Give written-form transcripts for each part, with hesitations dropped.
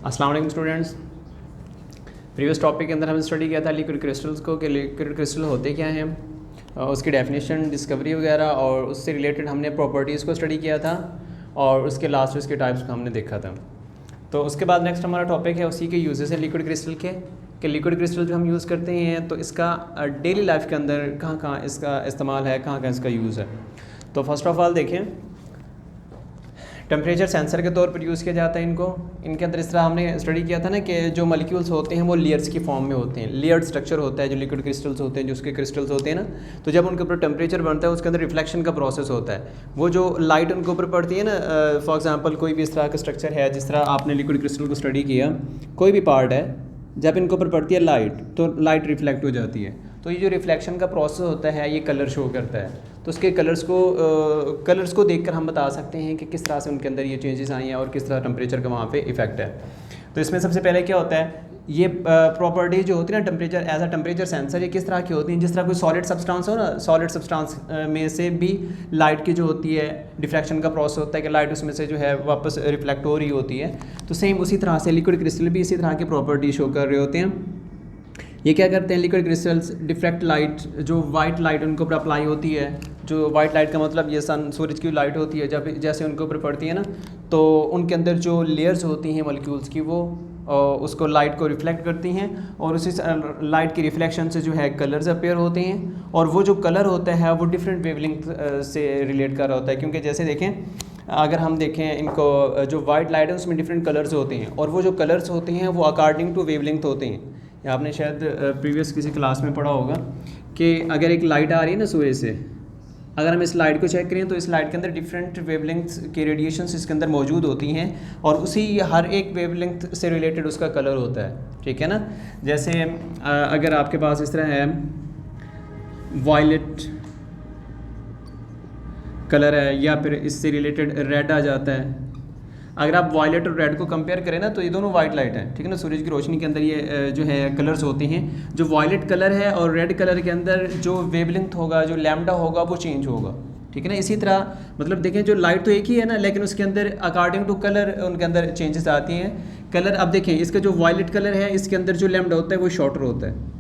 अस्सलाम वालेकुम students. Previous topic के अंदर हमने स्टडी किया था लिक्विड क्रिस्टल्स को कि लिक्विड क्रिस्टल होते क्या हैं, उसकी डेफिनेशन, डिस्कवरी वगैरह, और उससे रिलेटेड हमने प्रॉपर्टीज़ को स्टडी किया था और उसके लास्ट उसके टाइप्स को हमने देखा था। तो उसके बाद नेक्स्ट हमारा टॉपिक है उसी के यूजेस हैं लिक्विड क्रिस्टल के, कि लिक्विड क्रिस्टल जो हम यूज़ करते हैं तो इसका डेली लाइफ के अंदर कहाँ कहाँ इसका इस्तेमाल है, कहाँ कहाँ इसका यूज़ है। तो फर्स्ट ऑफ़ ऑल देखें, टेम्परेचर सेंसर के तौर पर यूज़ किया जाता है इनको। इनके अंदर इस तरह हमने स्टडी किया था ना कि जो मॉलिक्यूल्स होते हैं वो लेयर्स की फॉर्म में होते हैं, लेयर्ड स्ट्रक्चर होता है जो लिक्विड क्रिस्टल्स होते हैं, जो उसके क्रिस्टल्स होते हैं ना, तो जब उनके ऊपर टेम्परेचर बनता है उसके अंदर रिफ्लेक्शन का प्रोसेस होता है। वो जो लाइट उनके ऊपर पड़ती है ना, फॉर एग्जांपल कोई भी इस तरह का स्ट्रक्चर है, जिस तरह आपने लिक्विड क्रिस्टल को स्टडी किया, कोई भी पार्ट है, जब इनके ऊपर पड़ती है लाइट तो लाइट रिफ्लेक्ट हो जाती है। तो ये जो रिफ्लेक्शन का प्रोसेस होता है ये कलर शो करता है। तो उसके कलर्स को देखकर हम बता सकते हैं कि किस तरह से उनके अंदर ये चेंजेस आई हैं और किस तरह टेम्परेचर का वहाँ पे इफेक्ट है। तो इसमें सबसे पहले क्या होता है, ये प्रॉपर्टी जो होती है ना temperature as a temperature sensor, ये किस तरह की होती हैं, जिस तरह कोई सॉलिड सब्सटेंस हो ना, सॉलिड सब्सटेंस में से भी लाइट की जो होती है डिफ्रैक्शन का प्रोसेस होता है कि लाइट उसमें से जो है वापस रिफ्लेक्ट हो रही होती है। तो सेम उसी तरह से लिक्विड क्रिस्टल भी इसी तरह की प्रॉपर्टी शो कर रहे होते हैं। ये क्या करते हैं, लिक्विड क्रिस्टल्स डिफ्रैक्ट लाइट, जो वाइट लाइट उनके ऊपर अप्लाई होती है, जो वाइट लाइट का मतलब ये सूरज की लाइट होती है, जब जैसे उनके ऊपर पड़ती है ना, तो उनके अंदर जो लेयर्स होती हैं मॉलिक्यूल्स की, वो उसको लाइट को रिफ्लेक्ट करती हैं और उसी लाइट की रिफ्लेक्शन से जो है कलर्स अपीयर होते हैं। और वो जो कलर होता है वो डिफरेंट वेवलेंथ से रिलेट कर रहा होता है, क्योंकि जैसे देखें, अगर हम देखें इनको, जो वाइट लाइट है उसमें डिफरेंट कलर्स होते हैं और वो जो कलर्स होते हैं वो अकॉर्डिंग टू वेवलेंथ होते हैं। आपने शायद प्रीवियस किसी क्लास में पढ़ा होगा कि अगर एक लाइट आ रही है ना सूर्य से, अगर हम इस लाइट को चेक करें तो इस लाइट के अंदर डिफरेंट वेवलेंथ की रेडिएशंस इसके अंदर मौजूद होती हैं और उसी हर एक वेवलेंथ से रिलेटेड उसका कलर होता है, ठीक है ना। जैसे अगर आपके पास इस तरह है वायलेट कलर है, या फिर इससे रिलेटेड रेड आ जाता है। अगर आप वायलेट और रेड को कंपेयर करें ना, तो ये दोनों वाइट लाइट है, ठीक है ना। सूरज की रोशनी के अंदर ये जो है कलर्स होते हैं। जो वायलेट कलर है और रेड कलर के अंदर जो वेवलेंथ होगा, जो लैम्डा होगा, वो चेंज होगा, ठीक है ना। इसी तरह मतलब देखें, जो लाइट तो एक ही है ना, लेकिन उसके अंदर अकॉर्डिंग टू कलर उनके अंदर चेंजेस आती हैं। कलर अब देखें, इसका जो वायलेट कलर है इसके अंदर जो लैम्डा होता है वो शॉर्टर होता है,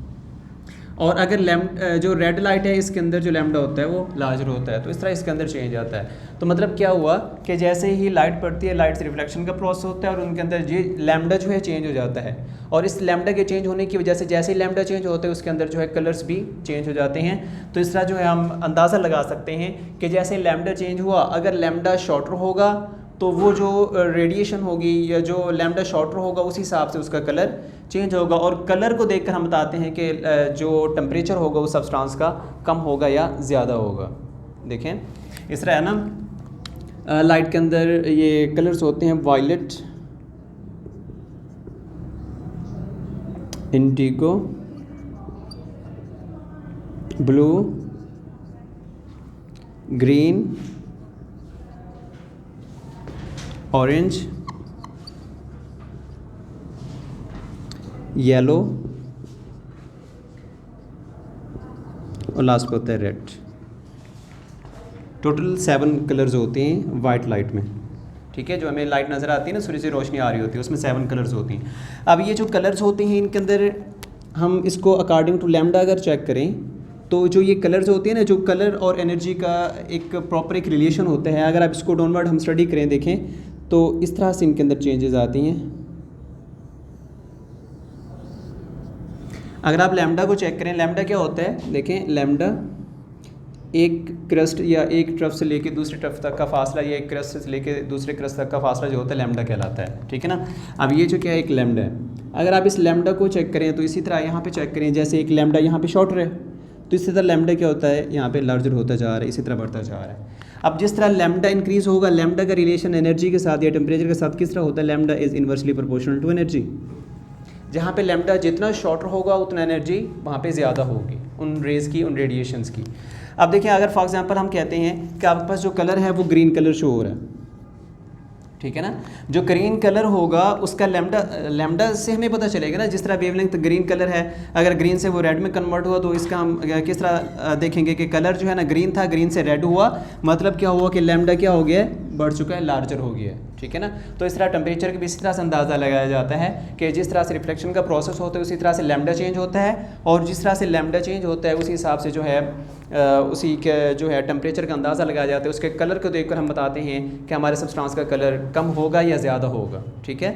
और अगर जो रेड लाइट है इसके अंदर जो लैम्डा होता है वो लार्जर होता है। तो इस तरह इसके अंदर चेंज आता है। तो मतलब क्या हुआ कि जैसे ही लाइट पड़ती है, लाइट से रिफ्लेक्शन का प्रोसेस होता है और उनके अंदर ये लैम्डा जो है चेंज हो जाता है। और इस लैम्डा के चेंज होने की वजह से जैसे ही लैम्डा चेंज होता है उसके अंदर जो है कलर्स भी चेंज हो जाते हैं। तो इस तरह जो है हम अंदाज़ा लगा सकते हैं कि जैसे लैम्डा चेंज हुआ, अगर लैम्डा शॉर्टर होगा तो वो जो रेडिएशन होगी या जो लैम्डा शॉर्टर होगा उस हिसाब से उसका कलर चेंज होगा। और कलर को देखकर हम बताते हैं कि जो टेम्परेचर होगा उस सब्सटेंस का कम होगा या ज़्यादा होगा। देखें इस तरह है ना, लाइट के अंदर ये कलर्स होते हैं violet, indigo, blue, green, orange, yellow और लास्ट पे होता है रेड। टोटल 7 कलर्स होते हैं वाइट लाइट में, ठीक है। जो हमें लाइट नज़र आती है ना, सूर्य से रोशनी आ रही होती है, उसमें 7 कलर्स होती हैं। अब ये जो कलर्स होते हैं इनके अंदर हम इसको अकॉर्डिंग टू लैम्डा अगर चेक करें तो जो ये कलर्स होते हैं ना, जो कलर और एनर्जी का एक प्रॉपर एक रिलेशन होता है। अगर आप इसको डाउनवर्ड हम स्टडी करें, देखें तो इस तरह से इनके अंदर चेंजेस आती हैं। अगर आप लैम्डा को चेक करें, लैम्डा क्या होता है, देखें लैम्डा एक क्रस्ट या एक ट्रफ से लेके दूसरे ट्रफ तक का फासला, या एक क्रस्ट से लेके दूसरे क्रस्ट तक का फासला जो होता है लैम्डा कहलाता है, ठीक है ना। अब ये जो क्या है, एक लैम्डा है। अगर आप इस लैम्डा को चेक करें तो इसी तरह यहाँ पे चेक करें, जैसे एक लैम्डा यहाँ पे शॉर्टर है तो इसी तरह लैम्डा क्या होता है, यहाँ पे लार्जर होता जा रहा है, इसी तरह बढ़ता जा रहा है। अब जिस तरह लैम्डा इंक्रीज़ होगा, लैम्डा का रिलेशन एनर्जी के साथ या टेम्परेचर के साथ किस तरह होता है, lambda is inversely proportional to energy. जहाँ पे लैम्डा जितना शॉर्टर होगा उतना एनर्जी वहाँ पे ज़्यादा होगी उन रेज़ की, उन रेडिएशंस की। अब देखिए, अगर फॉर एग्जांपल हम कहते हैं कि आपके पास जो कलर है वो ग्रीन कलर शो हो रहा है, ठीक है ना। जो ग्रीन कलर होगा उसका लैम्डा से हमें पता चलेगा ना, जिस तरह वेवलेंथ ग्रीन कलर है, अगर ग्रीन से वो रेड में कन्वर्ट हुआ तो इसका हम किस तरह देखेंगे कि कलर जो है ना ग्रीन था, ग्रीन से रेड हुआ, मतलब क्या हुआ कि लैम्डा क्या हो गया, बढ़ चुका है, लार्जर हो गया है, ठीक है ना। तो इस तरह टेम्परेचर का भी इसी तरह से अंदाज़ा लगाया जाता है कि जिस तरह से रिफ्लेक्शन का प्रोसेस होता है उसी तरह से लैम्डा चेंज होता है, और जिस तरह से लैम्डा चेंज होता है उसी हिसाब से जो है उसी के जो है टेम्परेचर का अंदाज़ा लगाया जाता है। उसके कलर को देखकर हम बताते हैं कि हमारे सब्सटेंस का कलर कम होगा या ज़्यादा होगा, ठीक है।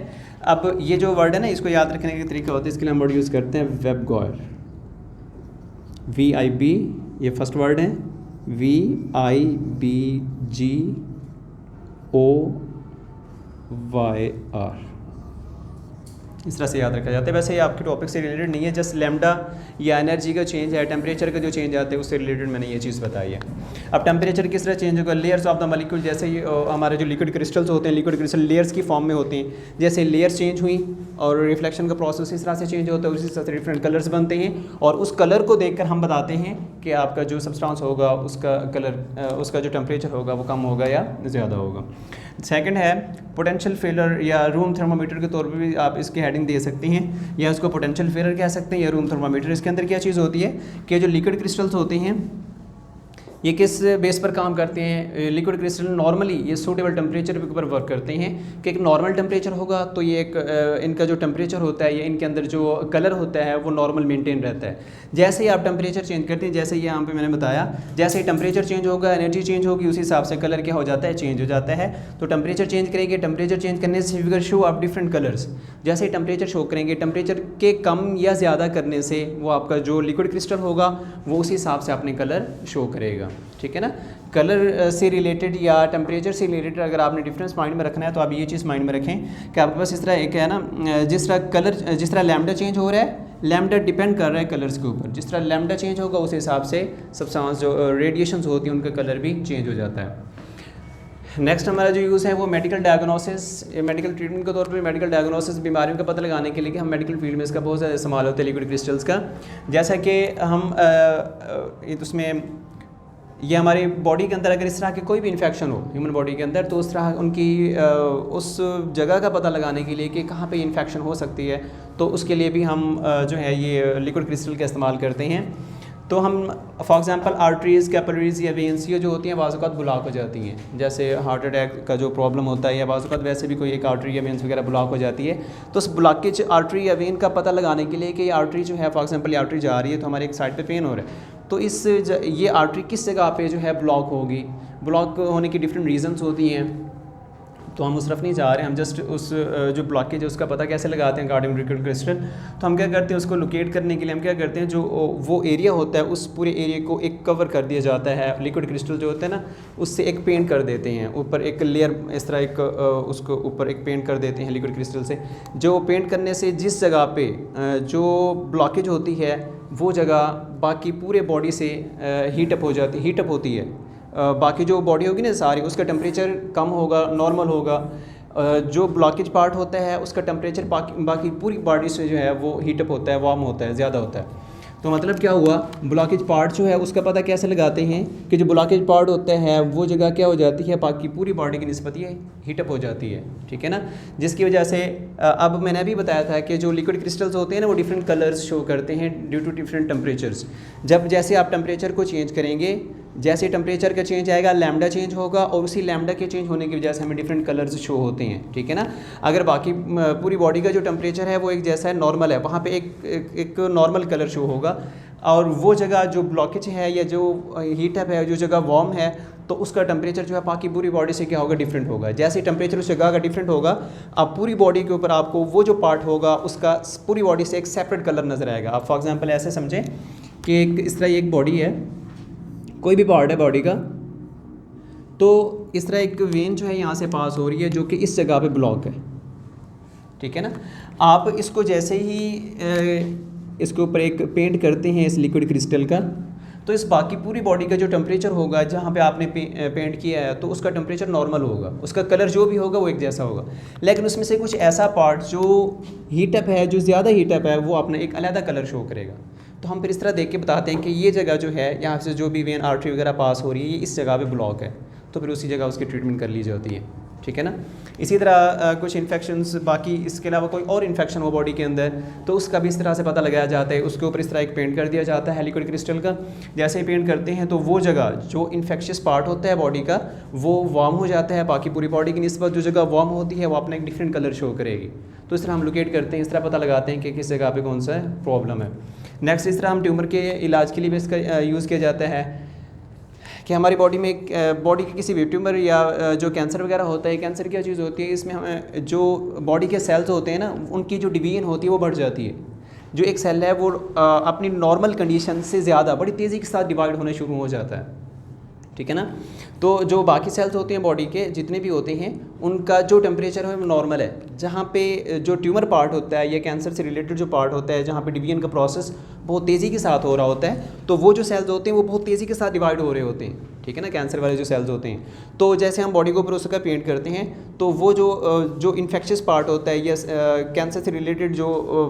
अब ये जो वर्ड है ना, इसको याद रखने का तरीका होता है, इसके लिए हम वर्ड यूज़ करते हैं वेबगॉयर, VIB, ये फर्स्ट वर्ड है, VIBGOYR, इस तरह से याद रखा जाता है। वैसे ये आपके टॉपिक से रिलेटेड नहीं है, जस्ट लैम्डा या एनर्जी का चेंज है, टेम्परेचर का जो चेंज आता है उससे रिलेटेड मैंने ये चीज़ बताई है। अब टेम्परेचर किस तरह चेंज होगा, लेयर्स ऑफ द मॉलिक्यूल, जैसे ही हमारे जो लिक्विड क्रिस्टल्स होते हैं, लिक्विड क्रिस्टल लेयर्स की फॉर्म में होते हैं, जैसे लेयर्स चेंज हुई और रिफ्लेक्शन का प्रोसेस इस तरह से चेंज होता है, उसी तरह से डिफरेंट कलर्स बनते हैं, और उस कलर को देखकर हम बताते हैं कि आपका जो सब्सटेंस होगा उसका कलर, उसका जो टेम्परेचर होगा वो कम होगा या ज़्यादा होगा। सेकंड है पोटेंशियल फेलर या रूम थर्मामीटर के तौर पे भी आप इसकी हेडिंग दे सकते हैं, या उसको पोटेंशियल फेलर कह सकते हैं या रूम थर्मामीटर। इसके अंदर क्या चीज़ होती है कि जो लिक्विड क्रिस्टल्स होते हैं ये किस बेस पर काम करते हैं। लिक्विड क्रिस्टल नॉर्मली ये सूटेबल टेम्परेचर के ऊपर वर्क करते हैं कि एक नॉर्मल टेम्परेचर होगा तो ये एक इनका जो टेम्परेचर होता है या इनके अंदर जो कलर होता है वो नॉर्मल मेंटेन रहता है। जैसे ही आप टेम्परेचर चेंज करते हैं, जैसे ये यहाँ पे मैंने बताया, जैसे ही टेम्परेचर चेंज होगा एनर्जी चेंज होगी, उसी हिसाब से कलर क्या हो जाता है, चेंज हो जाता है। तो टेम्परेचर चेंज करेंगे, टेम्परेचर चेंज करने से फिगर शो आप डिफरेंट कलर्स, जैसे ही टेम्परेचर शो करेंगे, टेम्परेचर के कम या ज़्यादा करने से वो आपका जो लिक्विड क्रिस्टल होगा वो उसी हिसाब से अपने कलर शो करेगा, ठीक है ना। कलर से रिलेटेड या टेम्परेचर से रिलेटेड अगर आपने डिफरेंस माइंड में रखना है तो आप ये चीज़ माइंड में रखें कि आपके पास इस तरह एक है ना, जिस तरह कलर, जिस तरह लैम्डा चेंज हो रहा है, लैम्डा डिपेंड कर रहा है कलर्स के ऊपर, जिस तरह लैम्डा चेंज होगा उस हिसाब से सब्सटेंस जो रेडिएशंस होती हैं उनका कलर भी चेंज हो जाता है। नेक्स्ट हमारा जो यूज़ है वो मेडिकल डायग्नोसिस, मेडिकल ट्रीटमेंट के तौर पर मेडिकल डायग्नोसिस बीमारियों का पता लगाने के लिए कि हम मेडिकल फील्ड में इसका बहुत ज़्यादा इस्तेमाल होता है लिक्विड क्रिस्टल्स का। जैसा कि हम उसमें ये हमारी बॉडी के अंदर अगर इस तरह के कोई भी इन्फेक्शन हो ह्यूमन बॉडी के अंदर, तो उस तरह उनकी उस जगह का पता लगाने के लिए कि कहाँ पे इन्फेक्शन हो सकती है, तो उसके लिए भी हम जो है ये लिक्विड क्रिस्टल का इस्तेमाल करते हैं। तो हम फॉर एग्जांपल आर्टरीज़, कैपिलरीज़ या वेन्स जो होती हैं बाज़ औक़ात ब्लॉक हो जाती हैं, जैसे हार्ट अटैक का जो प्रॉब्लम होता है या बाज़ औक़ात वैसे भी कोई एक आर्टरी या वेन्स वगैरह ब्लॉक हो जाती है, तो उस ब्लॉकेज आर्टरी या वेन का पता लगाने के लिए कि ये आर्टरी जो है फॉर एग्जांपल ये आर्टरी जा रही है तो हमारे एक साइड पे पेन हो रहा है, तो ये आर्टरी किस जगह पे जो है ब्लॉक होगी, ब्लॉक होने की डिफरेंट रीजंस होती हैं, तो हम उस तरफ नहीं जा रहे हैं, हम जस्ट उस जो ब्लॉकेज है उसका पता कैसे लगाते हैं अकॉर्डिंग टू लिक्विड क्रिस्टल। तो हम क्या करते हैं, उसको लोकेट करने के लिए हम क्या करते हैं, जो वो एरिया होता है उस पूरे एरिया को एक कवर कर दिया जाता है, लिक्विड क्रिस्टल जो होते हैं ना उससे एक पेंट कर देते हैं, ऊपर एक लेयर इस तरह एक उसको ऊपर एक पेंट कर देते हैं लिक्विड क्रिस्टल से। जो पेंट करने से जिस जगह पे जो ब्लॉकेज होती है वो जगह बाकी पूरे बॉडी से हीटअप होती है, बाकी जो बॉडी होगी ना सारी उसका टेम्परेचर कम होगा, नॉर्मल होगा, जो ब्लॉकेज पार्ट होता है उसका टेम्परेचर बाकी पूरी बॉडी से जो है वो हीटअप होता है, वार्म होता है, ज़्यादा होता है। तो मतलब क्या हुआ, ब्लॉकेज पार्ट जो है उसका पता कैसे लगाते हैं कि जो ब्लॉकेज पार्ट होता है वो जगह क्या हो जाती है, बाकी पूरी बॉडी की निस्बत ये हीटअप हो जाती है, ठीक है ना। जिसकी वजह से अब मैंने अभी बताया था कि जो लिक्विड क्रिस्टल्स होते हैं ना वो डिफरेंट कलर्स शो करते हैं ड्यू टू डिफरेंट टेम्परेचर्स। जब जैसे आप टेम्परेचर को चेंज करेंगे, जैसे टेम्परेचर का चेंज आएगा लैम्डा चेंज होगा, और उसी लैम्डा के चेंज होने की वजह से हमें डिफरेंट कलर्स शो होते हैं, ठीक है ना। अगर बाकी पूरी बॉडी का जो टेम्परेचर है वो एक जैसा है, नॉर्मल है, वहाँ पे एक नॉर्मल कलर शो होगा, और वो जगह जो ब्लॉकेज है या जो हीटअप है, जो जगह वार्म है, तो उसका टेम्परेचर जो है बाकी पूरी बॉडी से क्या होगा, डिफरेंट होगा। जैसे टेम्परेचर उस जगह का डिफरेंट होगा, अब पूरी बॉडी के ऊपर आपको वो जो पार्ट होगा उसका पूरी बॉडी से एक सेपरेट कलर नज़र आएगा। आप फॉर एग्जांपल ऐसे समझें कि एक इस तरह एक बॉडी है, कोई भी पार्ट है बॉडी का, तो इस तरह एक वेन जो है यहाँ से पास हो रही है जो कि इस जगह पे ब्लॉक है, ठीक है ना। आप इसको जैसे ही इसके ऊपर एक पेंट करते हैं इस लिक्विड क्रिस्टल का, तो इस बाकी पूरी बॉडी का जो टेम्परेचर होगा जहाँ पे आपने पेंट किया है तो उसका टेम्परेचर नॉर्मल होगा, उसका कलर जो भी होगा वो एक जैसा होगा। लेकिन उसमें से कुछ ऐसा पार्ट जो हीटअप है, जो ज़्यादा हीटअप है, वो अपना एक अलग कलर शो करेगा। तो हम फिर इस तरह देख के बताते हैं कि ये जगह जो है यहाँ से जो भी वेन आर्टरी वगैरह पास हो रही है ये इस जगह पे ब्लॉक है, तो फिर उसी जगह उसकी ट्रीटमेंट कर ली जाती है, ठीक है ना। इसी तरह कुछ इन्फेक्शंस, बाकी इसके अलावा कोई और इन्फेक्शन हो बॉडी के अंदर तो उसका भी इस तरह से पता लगाया जाता है। उसके ऊपर इस तरह एक पेंट कर दिया जाता है लिक्विड क्रिस्टल का। जैसे ही पेंट करते हैं तो वो जगह जो इन्फेक्शियस पार्ट होता है बॉडी का वो वार्म हो जाता है, बाकी पूरी बॉडी की निस्बत जो जगह वार्म होती है वो अपना एक डिफरेंट कलर शो करेगी। तो इस तरह हम लोकेट करते हैं, इस तरह पता लगाते हैं कि किस जगह पे कौन सा प्रॉब्लम है। नेक्स्ट, इस तरह हम ट्यूमर के इलाज के लिए भी इसका यूज़ किया जाता है कि हमारी बॉडी में बॉडी के किसी भी ट्यूमर या जो कैंसर वगैरह होता है, कैंसर क्या चीज़ होती है, इसमें हमें जो बॉडी के सेल्स होते हैं ना उनकी जो डिवीजन होती है वो बढ़ जाती है। जो एक सेल है वो अपनी नॉर्मल कंडीशन से ज़्यादा बड़ी तेज़ी के साथ डिवाइड होने शुरू हो जाता है, ठीक है ना। तो जो बाकी सेल्स होते हैं बॉडी के जितने भी होते हैं उनका जो टेम्परेचर है वो नॉर्मल है। जहाँ पे जो ट्यूमर पार्ट होता है या कैंसर से रिलेटेड जो पार्ट होता है जहाँ पे डिवीजन का प्रोसेस बहुत तेज़ी के साथ हो रहा होता है तो वो जो सेल्स होते हैं वो बहुत तेज़ी के साथ डिवाइड हो रहे होते हैं, ठीक है ना, कैंसर वाले जो सेल्स होते हैं। तो जैसे हम बॉडी को ऊपर उसका पेंट करते हैं तो वो जो इन्फेक्शियस पार्ट होता है या कैंसर से रिलेटेड जो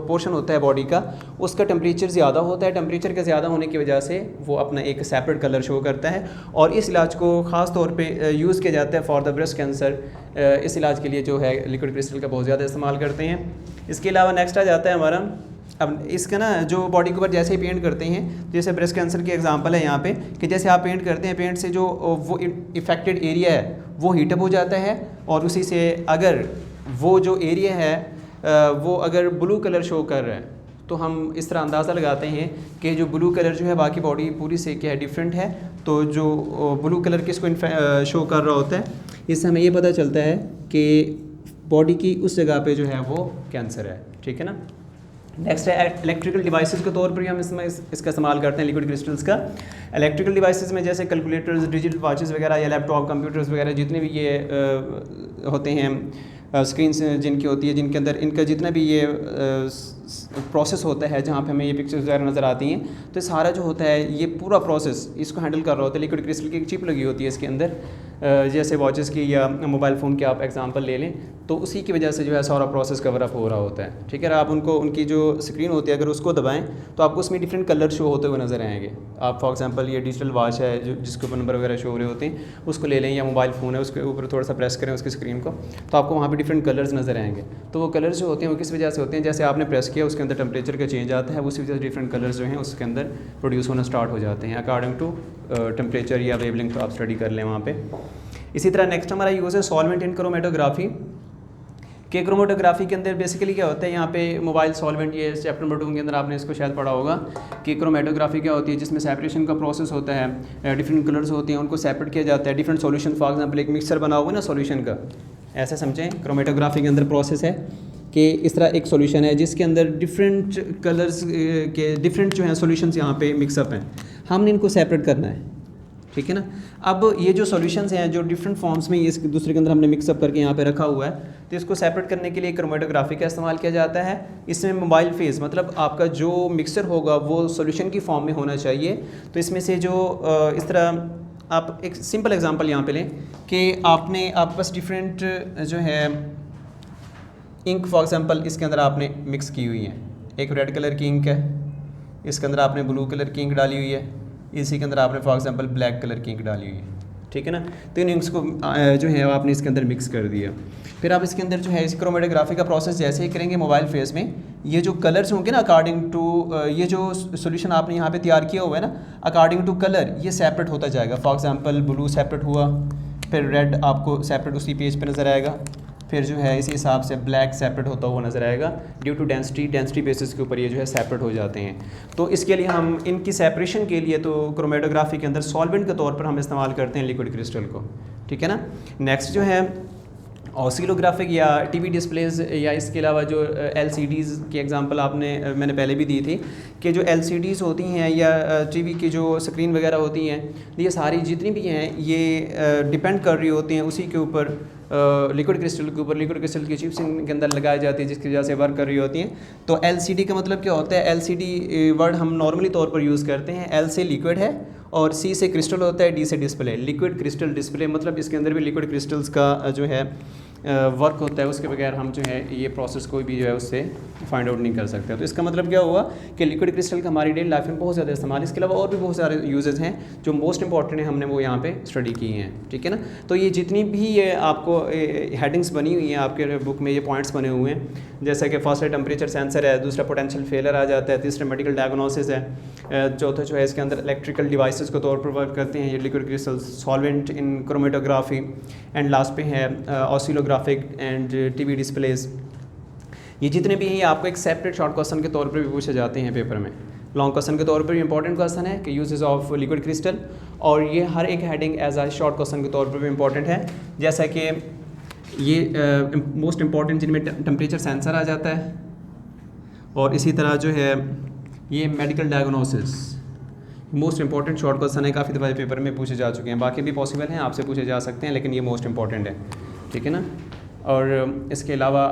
पोर्शन होता है बॉडी का उसका टेम्परेचर ज़्यादा होता है। टेम्परेचर के ज़्यादा होने की वजह से वो अपना एक सेपरेट कलर शो करता है और इस इलाज को ख़ास तौर पे यूज़ किया जाता है फॉर द ब्रेस्ट कैंसर। इस इलाज के लिए जो है लिक्विड क्रिस्टल का बहुत ज़्यादा इस्तेमाल करते हैं। इसके अलावा नेक्स्ट आ जाता है हमारा, अब इसका ना जो बॉडी के ऊपर जैसे ही पेंट करते हैं, जैसे ब्रेस्ट कैंसर की एग्जांपल है यहाँ पे कि जैसे आप पेंट करते हैं, पेंट से जो वो इफ़ेक्टेड एरिया है वो हीटअप हो जाता है और उसी से अगर वो जो एरिया है वो अगर ब्लू कलर शो कर रहा है तो हम इस तरह अंदाज़ा लगाते हैं कि जो ब्लू कलर जो है बाकी बॉडी पूरी से क्या है डिफरेंट है। तो जो ब्लू कलर किसको शो कर रहा होता है, इससे हमें ये पता चलता है कि बॉडी की उस जगह पे जो है वो कैंसर है, ठीक है ना। नेक्स्ट है इलेक्ट्रिकल डिवाइसेस के तौर पर भी हम इसमें इसका इस्तेमाल करते हैं लिक्विड क्रिस्टल्स का। इलेक्ट्रिकल डिवाइसेस में जैसे कैलकुलेटर्स, डिजिटल वॉचेस वगैरह या लैपटॉप, कंप्यूटर्स वगैरह जितने भी ये होते हैं स्क्रीन्स जिनकी होती है, जिनके अंदर इनका जितना भी ये प्रोसेस होता है जहाँ पे हमें ये पिक्चर्स वगैरह नज़र आती हैं, तो सारा जो होता है ये पूरा प्रोसेस इसको हैंडल कर रहा होता है। लिक्विड क्रिस्टल की एक चिप लगी होती है इसके अंदर, जैसे वॉचेस की या मोबाइल फ़ोन की आप एग्जांपल ले लें, तो उसी की वजह से जो है सारा प्रोसेस कवर अप हो रहा होता है, ठीक है। आप उनकी जो स्क्रीन होती है अगर उसको दबाएं तो आपको उसमें डिफरेंट कलर शो होते हुए नज़र आएंगे। आप फॉर एग्जांपल ये डिजिटल वॉच है जो जिसके ऊपर नंबर वगैरह शो हो रहे होते हैं, उसको ले लें, या मोबाइल फ़ोन है उसके ऊपर थोड़ा सा प्रेस करें उसकी स्क्रीन को, तो आपको वहाँ पर डिफरेंट कलर्स नज़र आएंगे। तो वो कलर्स जो होते हैं वो किस वजह से होते हैं, जैसे आपने प्रेस किया उसके अंदर टेम्परेचर का चेंज आता है, उसी वजह से डिफरेंट कलर्स जो हैं उसके अंदर प्रोड्यूस होना स्टार्ट हो जाते हैं अकॉर्डिंग टू टेम्परेचर या वेवलेंथ आप स्टडी कर लें वहाँ पे। इसी तरह नेक्स्ट हमारा यूज़ है सॉल्वेंट इन क्रोमेटोग्राफी के। क्रोमेटोग्राफी के अंदर बेसिकली क्या होता है, यहाँ पे मोबाइल सॉल्वेंट, ये चैप्टर नंबर 2 के अंदर आपने इसको शायद पढ़ा होगा कि क्रोमेटोग्राफी क्या होती है, जिसमें सेपरेशन का प्रोसेस होता है, डिफरेंट कलर्स होते हैं उनको सेपरेट किया जाता है, डिफरेंट सॉल्यूशन। फॉर एग्जांपल एक मिक्सर बना हुआ है ना सॉल्यूशन का, ऐसा समझें क्रोमेटोग्राफी के अंदर प्रोसेस है कि इस तरह एक सॉल्यूशन है जिसके अंदर डिफरेंट कलर्स के डिफरेंट जो हैं सॉल्यूशंस यहाँ पे मिक्सअप हैं, हमने इनको सेपरेट करना है, ठीक है ना। अब ये जो सॉल्यूशंस हैं जो डिफरेंट फॉर्म्स में इस दूसरे के अंदर हमने मिक्सअप करके यहाँ पे रखा हुआ है, तो इसको सेपरेट करने के लिए क्रोमेटोग्राफी का इस्तेमाल किया जाता है। इसमें मोबाइल फेज़ मतलब आपका जो मिक्सर होगा वो सॉल्यूशन की फॉर्म में होना चाहिए। तो इसमें से जो इस तरह आप एक सिंपल एग्जांपल यहाँ पे लें कि आपके पास डिफरेंट जो है इंक फॉर एग्जांपल इसके अंदर आपने मिक्स की हुई है, एक रेड कलर की इंक है, इसके अंदर आपने ब्लू कलर की इंक डाली हुई है, इसी के अंदर आपने फॉर एग्जांपल ब्लैक कलर की इंक डाली हुई है, ठीक है ना। तो इन इंक्स को जो है आपने इसके अंदर मिक्स कर दिया। फिर आप इसके अंदर जो है इस क्रोमेटोग्राफी का प्रोसेस जैसे ही करेंगे मोबाइल फेस में, ये जो कलर्स होंगे ना अकॉर्डिंग टू ये जो सोल्यूशन आपने यहाँ पे तैयार किया हुआ है ना, अकॉर्डिंग टू कलर ये सेपरेट होता जाएगा। फॉर एग्जांपल ब्लू सेपरेट हुआ, फिर रेड आपको सेपरेट उसी पेज पे नज़र आएगा, फिर जो है इसी हिसाब से ब्लैक सेपरेट होता हुआ नज़र आएगा। ड्यू टू डेंसिटी बेसिस के ऊपर ये जो है सेपरेट हो जाते हैं। तो इसके लिए हम इनकी सेपरेशन के लिए तो क्रोमेटोग्राफी के अंदर सॉल्वेंट के तौर पर हम इस्तेमाल करते हैं लिक्विड क्रिस्टल को, ठीक है ना। नेक्स्ट जो है ऑसिलोग्राफिक या टीवी डिस्प्लेज या इसके अलावा जो एलसीडीज़ की एग्जांपल मैंने पहले भी दी थी कि जो एलसीडीज़ होती हैं या टीवी की जो स्क्रीन वगैरह होती हैं, ये सारी जितनी भी हैं ये डिपेंड कर रही होती हैं उसी के ऊपर लिक्विड क्रिस्टल के ऊपर। लिक्विड क्रिस्टल की चिप्स इनके अंदर लगाई जाती है जिसकी वजह से वर्क कर रही होती हैं। तो एलसीडी का मतलब क्या होता है, एलसीडी वर्ड हम नॉर्मली तौर पर यूज़ करते हैं। एल से लिक्विड है और सी से क्रिस्टल होता है, डी से डिस्प्ले। लिक्विड क्रिस्टल डिस्प्ले मतलब इसके अंदर भी लिक्विड क्रिस्टल्स का जो है वर्क होता है उसके बगैर हम जो है ये प्रोसेस कोई भी जो है उससे फाइंड आउट नहीं कर सकते। तो इसका मतलब क्या हुआ कि लिक्विड क्रिस्टल का हमारी डेली लाइफ में बहुत ज़्यादा इस्तेमाल, इसके अलावा और भी बहुत सारे यूजेस हैं जो मोस्ट इंपॉर्टेंट है, हमने वो यहाँ पे स्टडी किए हैं, ठीक है ना। तो ये जितनी भी ये आपको हेडिंग्स बनी हुई हैं आपके बुक में, ये पॉइंट्स बने हुए हैं, जैसा कि फर्स्ट है टेम्परेचर सेंसर है, दूसरा पोटेंशियल फेलियर आ जाता है, तीसरा मेडिकल डायग्नोसिस है, चौथा जो है इसके अंदर इलेक्ट्रिकल डिवाइसेस के तौर पर वर्क करते हैं ये liquid crystal, solvent in chromatography, and last पे है ऑसिलोग्राफिक एंड टीवी डिस्प्लेज। ये जितने भी हैं ये आपको एक सेपरेट शॉर्ट क्वेश्चन के तौर पर भी पूछे जाते हैं पेपर में। लॉन्ग क्वेश्चन के तौर पर भी इंपॉर्टेंट क्वेश्चन है कि यूजेस ऑफ लिक्विड क्रिस्टल, और ये हर एक हेडिंग एज आ शॉर्ट क्वेश्चन के तौर पर भी इंपॉर्टेंट है। जैसा कि ये मोस्ट इंपॉर्टेंट जिनमें टेम्परेचर सेंसर आ जाता है, और इसी तरह जो है ये medical diagnosis most important short question है, काफ़ी दफ़ा पेपर में पूछे जा चुके हैं, बाकी भी पॉसिबल हैं आपसे पूछे जा सकते हैं, लेकिन ये मोस्ट इंपॉर्टेंट है, ठीक है ना। और इसके अलावा